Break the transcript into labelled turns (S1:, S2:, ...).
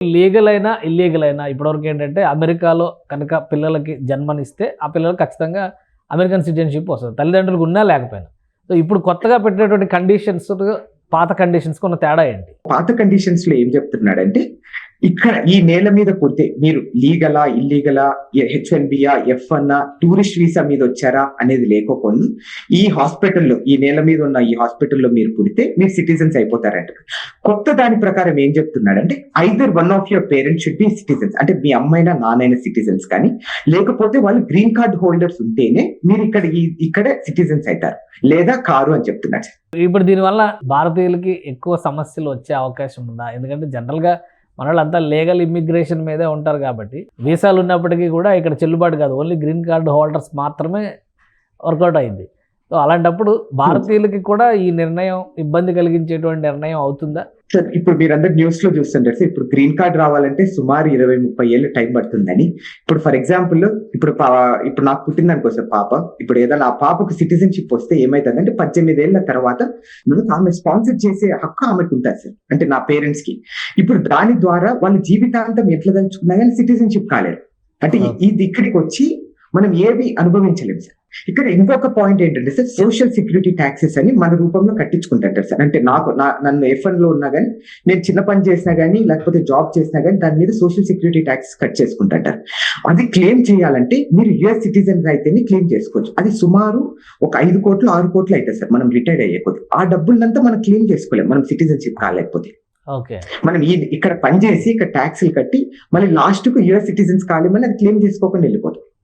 S1: Legal అయినా illegal అయినా ఇప్పటివరకు ఏంటంటే అమెరికాలో కనుక పిల్లలకి జన్మనిస్తే ఆ పిల్లలకు ఖచ్చితంగా అమెరికన్ సిటిజన్షిప్ వస్తుంది, తల్లిదండ్రులకు ఉన్నా లేకపోయినా. సో ఇప్పుడు కొత్తగా పెట్టినటువంటి కండిషన్స్ పాత కండిషన్స్కి ఉన్న తేడా ఏంటి?
S2: పాత కండిషన్స్ లో ఏం చెప్తున్నాడంటే, ఇక్కడ ఈ నేల మీద పుడితే మీరు లీగలా ఇల్లీగలా, H1Bయా, F1 టూరిస్ట్ వీసా మీద వచ్చారా అనేది లేకపోతే ఈ హాస్పిటల్లో, ఈ నేల మీద ఉన్న ఈ హాస్పిటల్లో మీరు పుడితే మీరు సిటిజన్స్ అయిపోతారంట. కొత్త దాని ప్రకారం ఏం చెప్తున్నాడంటే, either one of your parents should be citizens, అంటే మీ అమ్మైనా నాన్నైనా సిటిజన్స్, కానీ లేకపోతే వాళ్ళు గ్రీన్ కార్డ్ హోల్డర్స్ ఉంటేనే మీరు ఇక్కడ సిటిజన్స్ అవుతారు, లేదా కారు అని చెప్తున్నాడు.
S1: ఇప్పుడు దీనివల్ల భారతీయులకి ఎక్కువ సమస్యలు వచ్చే అవకాశం ఉందా? ఎందుకంటే జనరల్గా మన వాళ్ళంతా లీగల్ ఇమ్మిగ్రేషన్ మీదే ఉంటారు కాబట్టి వీసాలు ఉన్నప్పటికీ కూడా ఇక్కడ చెల్లుబాటు కాదు, ఓన్లీ గ్రీన్ కార్డు హోల్డర్స్ మాత్రమే వర్కౌట్ అయింది. సో అలాంటప్పుడు భారతీయులకి కూడా ఈ నిర్ణయం ఇబ్బంది కలిగించేటువంటి నిర్ణయం అవుతుందా?
S2: సార్, ఇప్పుడు మీరందరూ న్యూస్ లో చూస్తుంటారు సార్, ఇప్పుడు గ్రీన్ కార్డ్ రావాలంటే సుమారు 20-30 ఏళ్ళు టైం పడుతుందని. ఇప్పుడు ఫర్ ఎగ్జాంపుల్ ఇప్పుడు నాకు పుట్టింది అనుకో సార్ పాప, ఇప్పుడు ఏదైనా ఆ పాపకు సిటిజన్షిప్ వస్తే ఏమైతుందంటే 18 ఏళ్ల తర్వాత మనకు ఆమె స్పాన్సర్ చేసే హక్కు ఆమెకు ఉంటుంది సార్, అంటే నా పేరెంట్స్ కి. ఇప్పుడు దాని ద్వారా వాళ్ళ జీవితాంతం ఎట్లా తలుచుకున్నా కానీ సిటిజన్షిప్ కాలేరు. అంటే ఇది ఇక్కడికి వచ్చి మనం ఏవి అనుభవించలేము సార్. ఇక్కడ ఇంకొక పాయింట్ ఏంటంటే సార్, సోషల్ సెక్యూరిటీ ట్యాక్సెస్ అని మన రూపంలో కట్టించుకుంటారు సార్. అంటే నన్ను F1 లో ఉన్నా కానీ, నేను చిన్న పని చేసినా కానీ, లేకపోతే జాబ్ చేసినా కానీ దాని మీద సోషల్ సెక్యూరిటీ ట్యాక్స్ కట్ చేసుకుంటారు. అది క్లెయిమ్ చేయాలంటే మీరు US సిటిజన్ అయితేనే క్లెయిమ్ చేసుకోవచ్చు. అది సుమారు ఒక 5 కోట్లు 6 కోట్లు అవుతుంది సార్ మనం రిటైర్డ్ అయ్యేపోతే. ఆ డబ్బులంతా మనం క్లెయిమ్ చేసుకోలేము మనం సిటిజన్షిప్ కాలేకపోతే. మనం ఇక్కడ పనిచేసి ఇక్కడ ట్యాక్స్లు కట్టి మళ్ళీ లాస్ట్ కు US సిటిజన్స్ కాలేమని అది క్లెయిమ్ చేసుకోకుండా వెళ్ళిపోతాం.